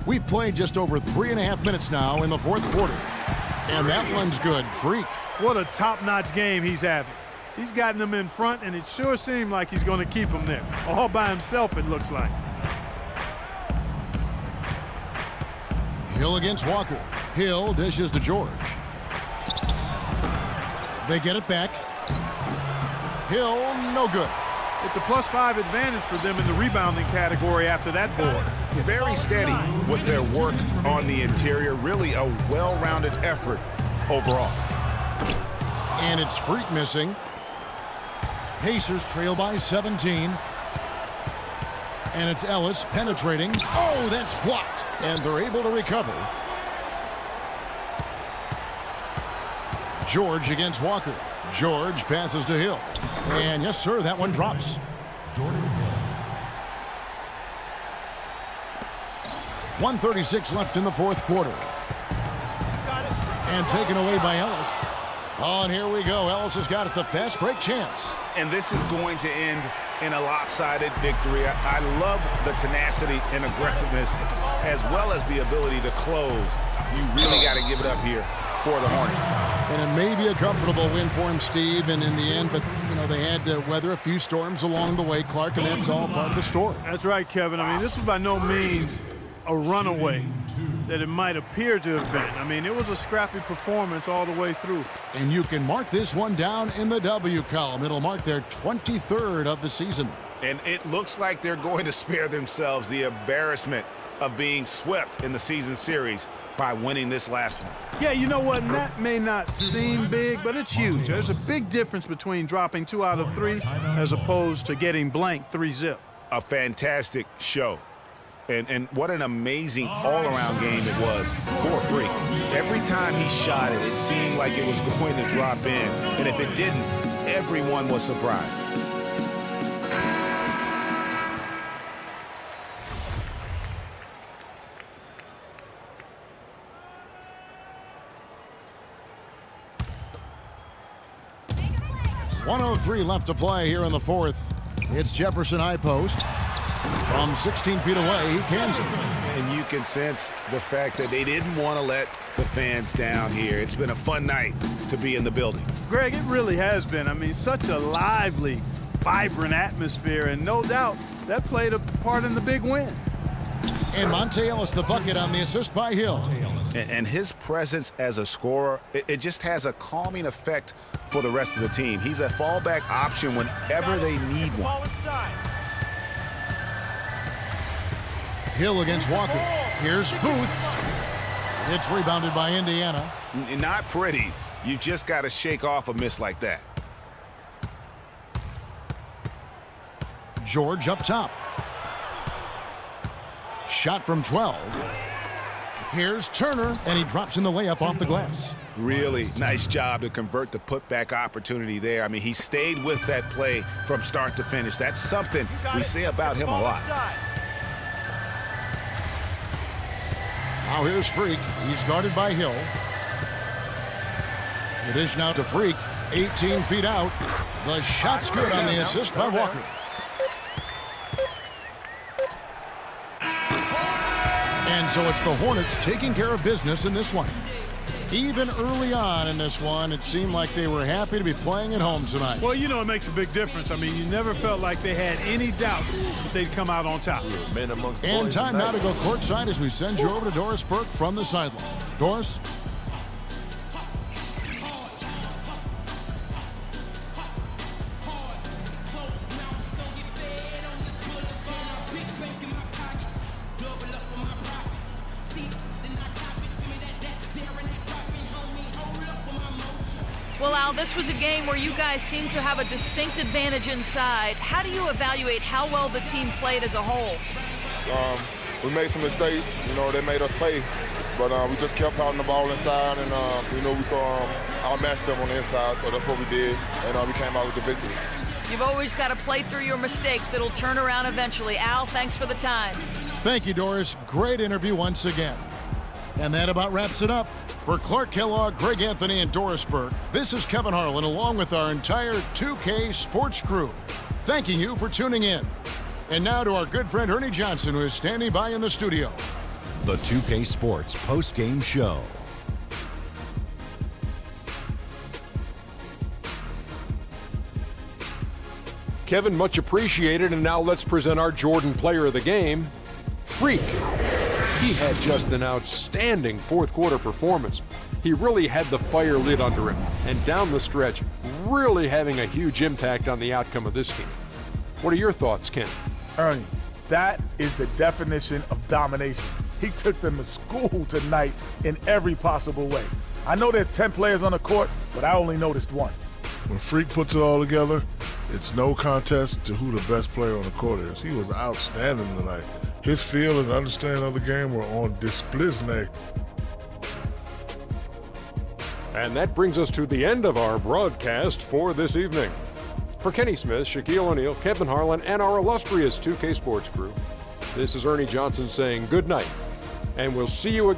We've played just over 3.5 minutes now in the fourth quarter. And that one's good. Freak. What a top-notch game he's having. He's gotten them in front, and it sure seemed like he's going to keep them there. All by himself, it looks like. Hill against Walker. Hill dishes to George. They get it back. Hill, no good. It's a +5 advantage for them in the rebounding category after that board. Very steady with their work on the interior. Really a well-rounded effort overall. And it's Freak missing. Pacers trail by 17. And it's Ellis penetrating. Oh, that's blocked. And they're able to recover. George against Walker. George passes to Hill. And yes, sir, that one drops. Jordan Hill. 1:36 left in the fourth quarter. And taken away by Ellis. Oh, and here we go. Ellis has got it, the fast break chance. And this is going to end in a lopsided victory. I love the tenacity and aggressiveness as well as the ability to close. You really got to give it up here for the Hornets. And it may be a comfortable win for him, Steve, and in the end, but, you know, they had to weather a few storms along the way, Clark, and that's all part of the story. That's right, Kevin. I mean, this was by no means a runaway that it might appear to have been. I mean, it was a scrappy performance all the way through. And you can mark this one down in the W column. It'll mark their 23rd of the season. And it looks like they're going to spare themselves the embarrassment of being swept in the season series by winning this last one. Yeah, you know what? That may not seem big, but it's huge. There's a big difference between dropping 2 out of 3 as opposed to getting blanked 3-zip. A fantastic show. And what an amazing all-around game it was for Freak. Every time he shot it, it seemed like it was going to drop in. And if it didn't, everyone was surprised. .103 left to play here in the fourth. It's Jefferson high post. From 16 feet away, he cans it. And you can sense the fact that they didn't want to let the fans down here. It's been a fun night to be in the building. Greg, it really has been. I mean, such a lively, vibrant atmosphere, and no doubt that played a part in the big win. And Monte Ellis the bucket on the assist by Hill. And his presence as a scorer, it just has a calming effect for the rest of the team. He's a fallback option whenever they need one. Hill against Walker. Here's Booth. It's rebounded by Indiana. Not pretty. You've just got to shake off a miss like that. George up top. Shot from 12. Here's Turner, and he drops in the layup off the glass. Really nice job to convert the putback opportunity there. I mean, he stayed with that play from start to finish. That's something we say about him a lot. Now here's Freak. He's guarded by Hill. The dish now to Freak. 18 feet out. The shot's good on the assist by Walker. And so it's the Hornets taking care of business in this one. Even early on in this one, it seemed like they were happy to be playing at home tonight. Well, you know, it makes a big difference. I mean, you never felt like they had any doubt that they'd come out on top. And time now to go courtside as we send you over to Doris Burke from the sideline. Doris? Well, Al, this was a game where you guys seemed to have a distinct advantage inside. How do you evaluate how well the team played as a whole? We made some mistakes. You know, they made us pay. But we just kept pounding the ball inside, and, you know, we outmatched them on the inside, so that's what we did, and we came out with the victory. You've always got to play through your mistakes. It'll turn around eventually. Al, thanks for the time. Thank you, Doris. Great interview once again. And that about wraps it up. For Clark Kellogg, Greg Anthony, and Doris Burke, this is Kevin Harlan along with our entire 2K Sports crew, thanking you for tuning in. And now to our good friend Ernie Johnson, who is standing by in the studio. the 2K Sports post-game show. Kevin, much appreciated, and now let's present our Jordan Player of the Game, Freak. He had just an outstanding fourth quarter performance. He really had the fire lit under him, and down the stretch, really having a huge impact on the outcome of this game. What are your thoughts, Ken? Ernie, that is the definition of domination. He took them to school tonight in every possible way. I know there's 10 players on the court, but I only noticed one. When Freak puts it all together, it's no contest to who the best player on the court is. He was outstanding tonight. His feel and understanding of the game were on display. And that brings us to the end of our broadcast for this evening. For Kenny Smith, Shaquille O'Neal, Kevin Harlan, and our illustrious 2K Sports crew, this is Ernie Johnson saying good night, and we'll see you again.